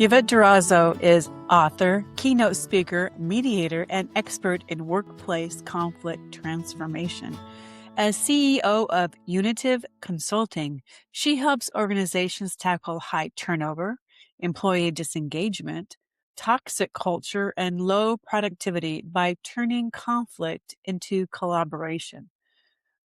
Yvette Durazo is author, keynote speaker, mediator, and expert in workplace conflict transformation. As CEO of Unitive Consulting, she helps organizations tackle high turnover, employee disengagement, toxic culture, and low productivity by turning conflict into collaboration.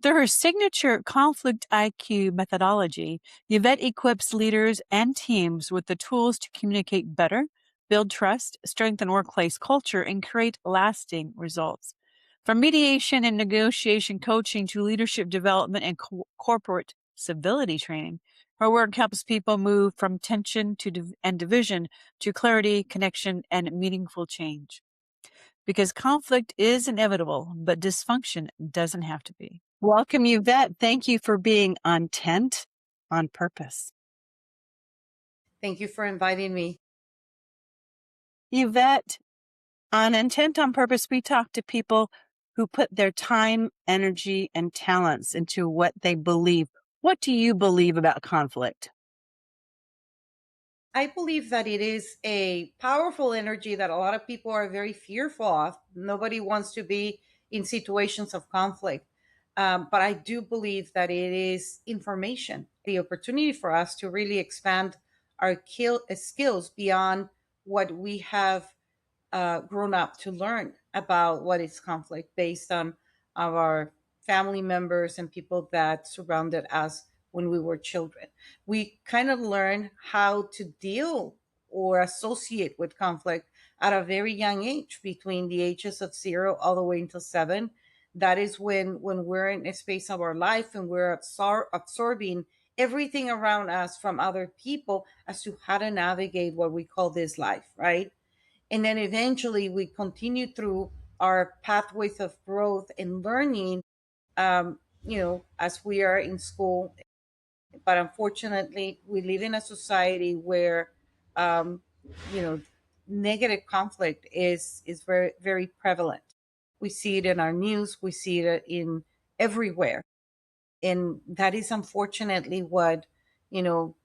Through her signature conflict IQ methodology, Yvette equips leaders and teams with the tools to communicate better, build trust, strengthen workplace culture, and create lasting results. From mediation and negotiation coaching to leadership development and corporate civility training, her work helps people move from tension and division to clarity, connection, and meaningful change. Because conflict is inevitable, but dysfunction doesn't have to be. Welcome, Yvette. Thank you for being on Tent on Purpose. Thank you for inviting me. Yvette, on Intent on Purpose, we talk to people who put their time, energy, and talents into what they believe. What do you believe about conflict? I believe that it is a powerful energy that a lot of people are very fearful of. Nobody wants to be in situations of conflict. But I do believe that it is information, the opportunity for us to really expand our skills beyond what we have grown up to learn about what is conflict based on our family members and people that surrounded us when we were children. We kind of learn how to deal or associate with conflict at a very young age, between the ages of 0 all the way until 7. That is when we're in a space of our life and we're absorbing everything around us from other people as to how to navigate what we call this life, right? And then eventually we continue through our pathways of growth and learning, as we are in school. But unfortunately, we live in a society where, um, you know, negative conflict is very, very prevalent. We see it in our news, we see it in everywhere. And that is unfortunately what,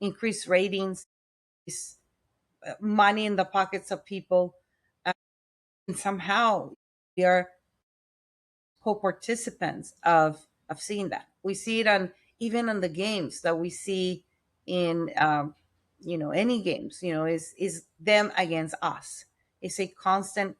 increased ratings, is money in the pockets of people. And somehow we are co-participants of seeing that. We see it on even on the games that we see in any games. Is them against us. It's a constant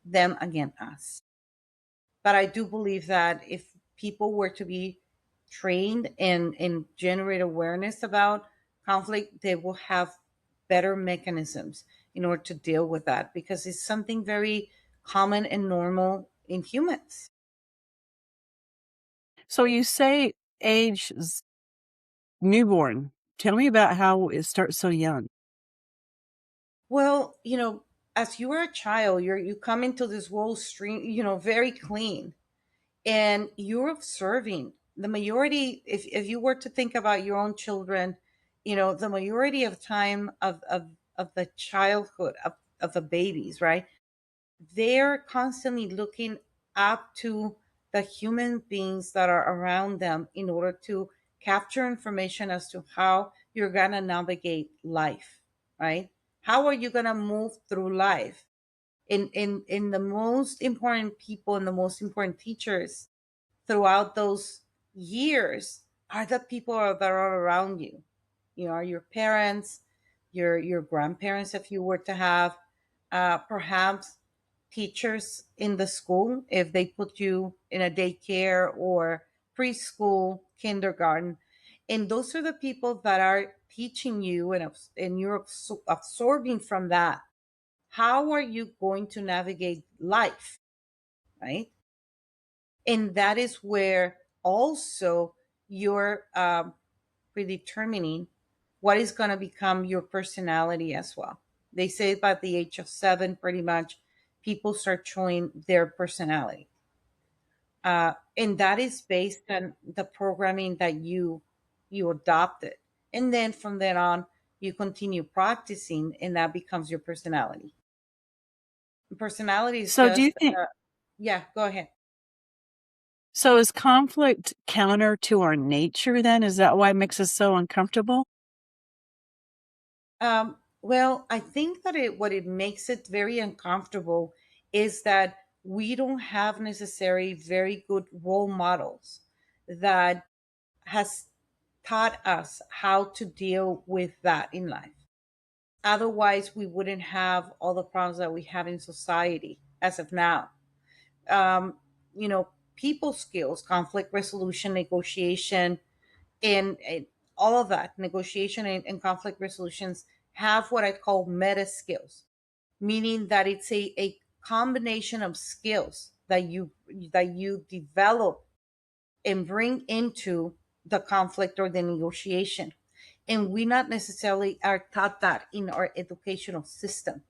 them against us. But I do believe that if people were to be trained and generate awareness about conflict, they will have better mechanisms in order to deal with that, because it's something very common and normal in humans. So you say age newborn. Tell me about how it starts so young. Well, as you are a child, you come into this world stream, very clean, and you're observing the majority. If you were to think about your own children, the majority of time of the childhood of the babies, right? They're constantly looking up to the human beings that are around them in order to capture information as to how you're going to navigate life, right? How are you going to move through life? In the most important people and the most important teachers throughout those years are the people that are around you. Are your parents, your grandparents, if you were to have, perhaps teachers in the school if they put you in a daycare or preschool, kindergarten. And those are the people that are teaching you, and you're absorbing from that. How are you going to navigate life, right? And that is where also you're predetermining what is going to become your personality as well. They say about the age of 7, pretty much, people start showing their personality. And that is based on the programming that you adopted. And then from then on, you continue practicing, and that becomes your personality. Personality is So do just, you think yeah, go ahead. so is conflict counter to our nature then? Is that why it makes us so uncomfortable? Well, I think that what it makes it very uncomfortable is that we don't have necessary very good role models that has taught us how to deal with that in life. Otherwise, we wouldn't have all the problems that we have in society as of now. Um, you know, people skills, conflict resolution, negotiation, and all of that, negotiation and conflict resolutions have what I call meta skills, meaning that it's a combination of skills that you develop and bring into the conflict or the negotiation. And we not necessarily are taught that in our educational system.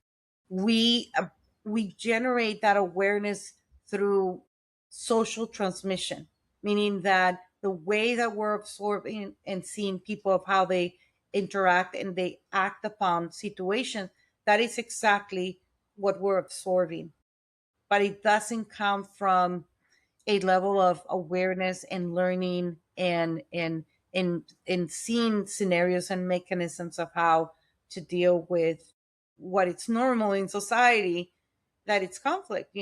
We uh, we generate that awareness through social transmission, meaning that the way that we're absorbing and seeing people of how they interact and they act upon situations, that is exactly what we're absorbing. But it doesn't come from a level of awareness and learning and seeing scenarios and mechanisms of how to deal with what is normal in society, that it's conflict.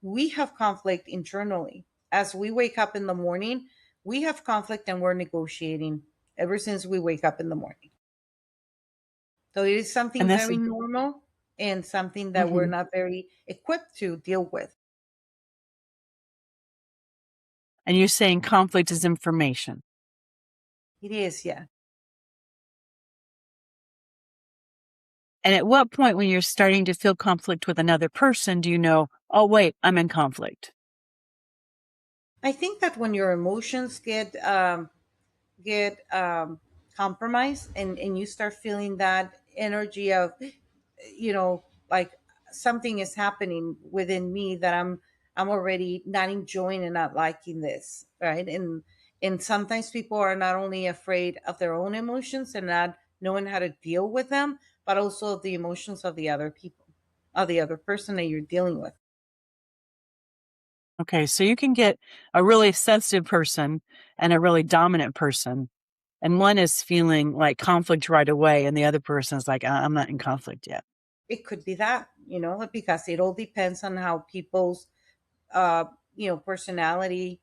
We have conflict internally. As we wake up in the morning, we have conflict and we're negotiating ever since we wake up in the morning. So it is And something this very is, normal and something that we're mhm. not very equipped to deal with. And you're saying conflict is information. It is, yeah. And at what point, when you're starting to feel conflict with another person, do you know, oh, wait, I'm in conflict? I think that when your emotions get compromised, and you start feeling that energy of, you know like, something is happening within me that I'm already not enjoying and not liking this, right? And sometimes people are not only afraid of their own emotions and not knowing how to deal with them, but also of the emotions of the other people, of the other person that you're dealing with. Okay, so you can get a really sensitive person and a really dominant person, and one is feeling like conflict right away, and the other person is like, I'm not in conflict yet." It could be that, because it all depends on how people's uh, personality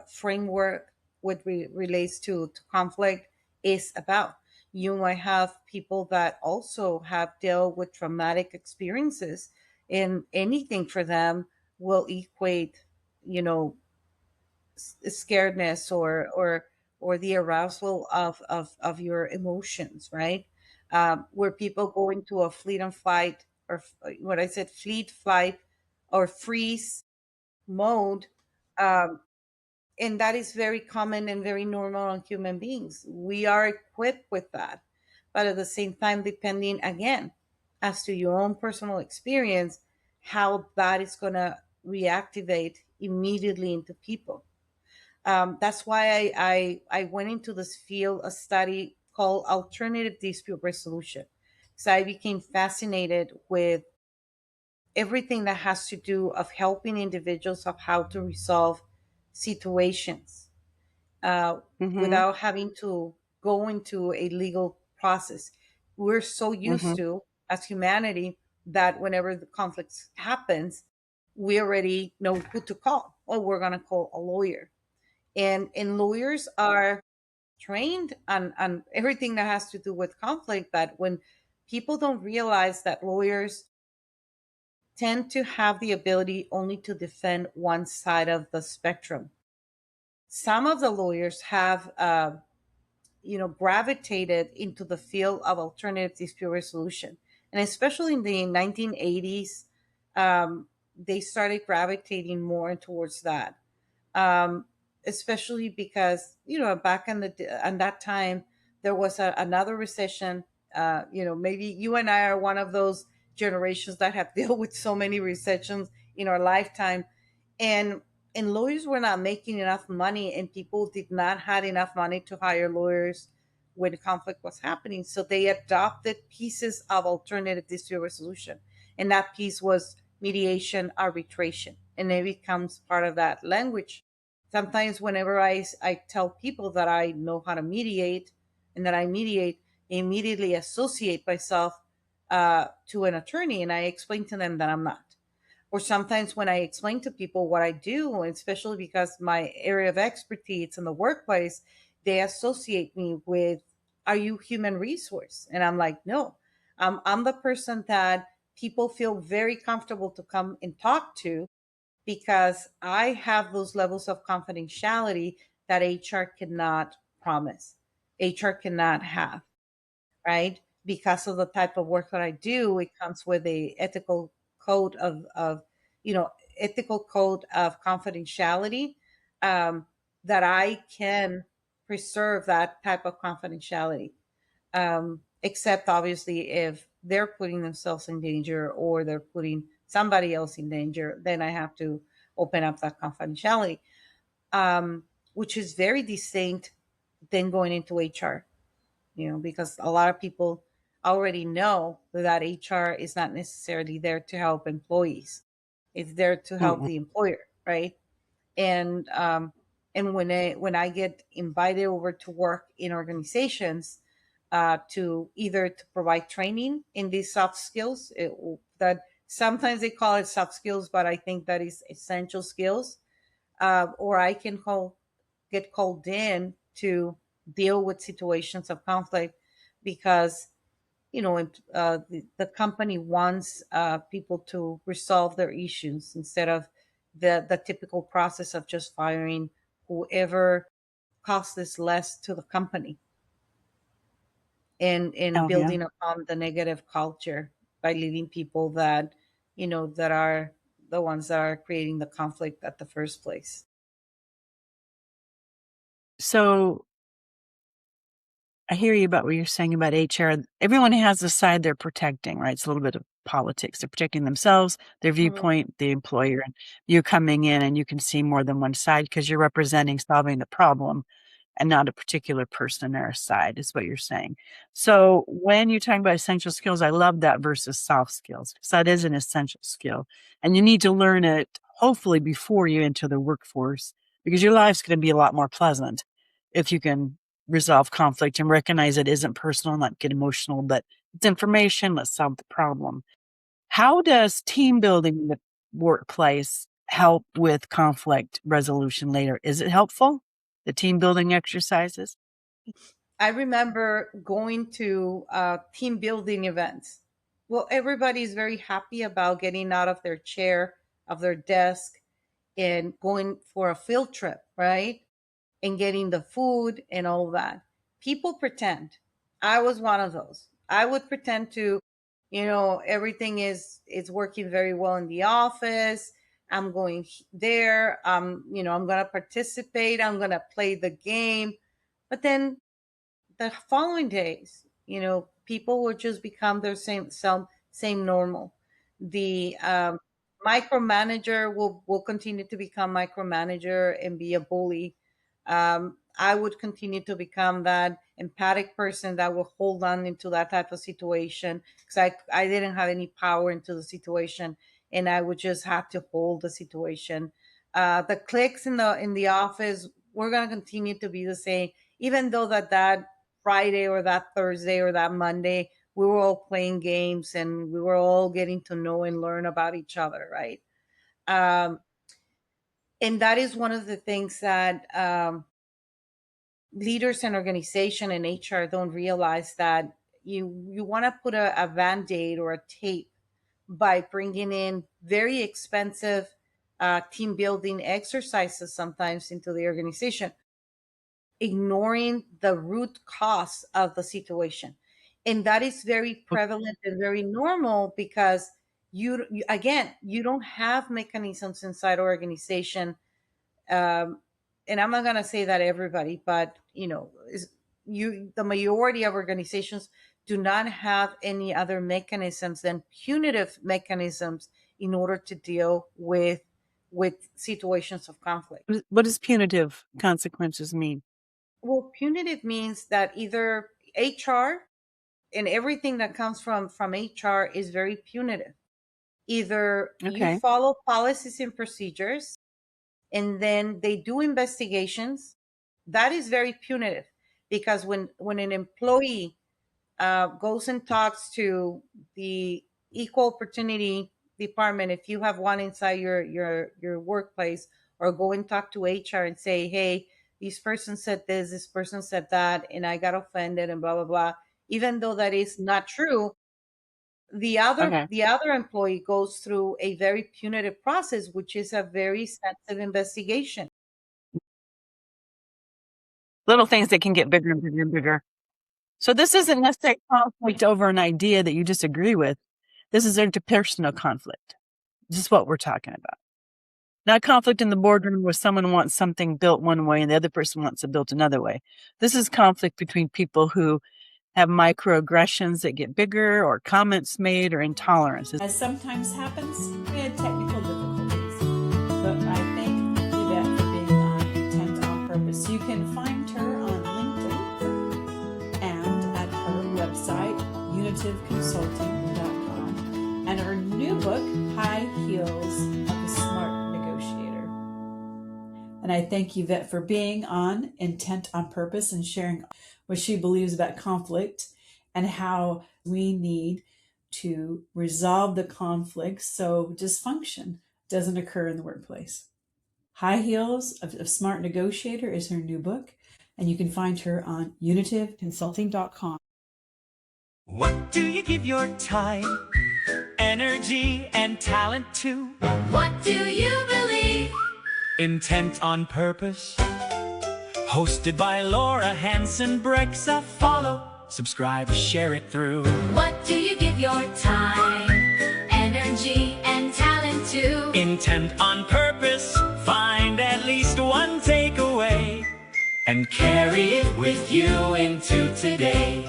framework with relates to conflict is about. You might have people that also have dealt with traumatic experiences, and anything for them will equate, you know, scaredness or the arousal of your emotions, right? Where people go into a fleet and flight, or what I said, fleet, flight, or freeze mode. um, and that is very common and very normal on human beings. We are equipped with that, but at the same time, depending again as to your own personal experience, how that is going to reactivate immediately into people. That's why I went into this field, a study called alternative dispute resolution. So I became fascinated with everything that has to do of helping individuals of how to resolve situations uh, Mhm. without having to go into a legal process. We're so used Mhm. to, as humanity, that whenever the conflict happens, we already know who to call. Or we're going to call a lawyer, and lawyers are trained on everything that has to do with conflict. But when people don't realize that lawyers tend to have the ability only to defend one side of the spectrum, some of the lawyers have gravitated into the field of alternative dispute resolution, and especially in the 1980s, they started gravitating more towards that. um, Especially because back in that time there was another recession. Maybe you and I are one of those generations that have dealt with so many recessions in our lifetime, and and lawyers were not making enough money, and people did not had enough money to hire lawyers when conflict was happening. So they adopted pieces of alternative dispute resolution, and that piece was mediation, arbitration, and it becomes part of that language. Sometimes whenever I tell people that I know how to mediate and that I mediate, I immediately associate myself to an attorney, and I explain to them that I'm not. Or sometimes when I explain to people what I do, and especially because my area of expertise in the workplace, they associate me with, are you human resource? And I'm like, no, I'm the person that people feel very comfortable to come and talk to, because I have those levels of confidentiality that HR cannot promise, HR cannot have, right? Because of the type of work that I do, it comes with a ethical code of you know, ethical code of confidentiality, um, that I can preserve that type of confidentiality, except obviously if they're putting themselves in danger or they're putting somebody else in danger, then I have to open up that confidentiality, which is very distinct than going into HR, because a lot of people already know that HR is not necessarily there to help employees. It's there to help Mm-mm. the employer, right? And when I get invited over to work in organizations, to either to provide training in these soft skills, that sometimes they call it soft skills, but I think that is essential skills, or I can get called in to deal with situations of conflict, because the company wants people to resolve their issues instead of the typical process of just firing whoever costs less to the company, and Oh, yeah. building upon the negative culture by leaving people that are the ones that are creating the conflict at the first place. So I hear you about what you're saying about HR. Everyone has a side they're protecting, right? It's a little bit of politics. They're protecting themselves, their Mhm. viewpoint, the employer, and you coming in and you can see more than one side because you're representing solving the problem and not a particular person or side, is what you're saying. So when you're talking about essential skills, I love that versus soft skills, because that is an essential skill. And you need to learn it hopefully before you enter the workforce, because your life's going to be a lot more pleasant if you can resolve conflict and recognize it isn't personal, not get emotional, but it's information. Let's solve the problem. How does team building in the workplace help with conflict resolution later? Is it helpful? The team building exercises? I remember going to team building events. Well, everybody's very happy about getting out of their chair, of their desk, and going for a field trip, right? And getting the food and all that. People pretend. I was one of those. I would pretend to, everything is working very well in the office. I'm going there. I'm going to participate. I'm going to play the game. But then the following days, people will just become their same normal. The micromanager will continue to become micromanager and be a bully. I would continue to become that empathic person that will hold on into that type of situation, because I didn't have any power into the situation, and I would just have to hold the situation. The cliques in the office, we're going to continue to be the same, even though that Friday or that Thursday or that Monday, we were all playing games and we were all getting to know and learn about each other, right? Um, and that is one of the things that leaders and organization and HR don't realize, that you want to put a band-aid or a tape by bringing in very expensive team building exercises sometimes into the organization, ignoring the root cause of the situation. And that is very prevalent and very normal, because again, you don't have mechanisms inside organization. um, and I'm not going to say that everybody, but the majority of organizations do not have any other mechanisms than punitive mechanisms in order to deal with situations of conflict. What does punitive consequences mean? Well, punitive means that either HR, and everything that comes from HR is very punitive. Either you Okay. follow policies and procedures, and then they do investigations. That is very punitive, because when an employee goes and talks to the equal opportunity department, if you have one inside your workplace, or go and talk to HR and say, hey, this person said this person said that, and I got offended and blah blah blah, even though that is not true, Okay. the other employee goes through a very punitive process, which is a very sensitive investigation. Little things that can get bigger and bigger and bigger. So this isn't necessarily conflict over an idea that you disagree with. This is interpersonal conflict. This is what we're talking about. Not conflict in the boardroom where someone wants something built one way and the other person wants it built another way. This is conflict between people who have microaggressions that get bigger, or comments made, or intolerances. As sometimes happens, we had technical difficulties. But I thank Yvette for being on Intent on Purpose. You can find her on LinkedIn and at her website, unitiveconsulting.com, and her new book, High Heels of the Smart Negotiator. And I thank Yvette for being on Intent on Purpose and sharing what she believes about conflict and how we need to resolve the conflict so dysfunction doesn't occur in the workplace. High Heels of Smart Negotiator is her new book, and you can find her on unitiveconsulting.com. What do you give your time, energy, and talent to? What do you believe? Intent on Purpose. Hosted by Laura Hansen Brexa. Follow, subscribe, share it through. What do you give your time, energy, and talent to? Intent on Purpose. Find at least one takeaway and carry it with you into today.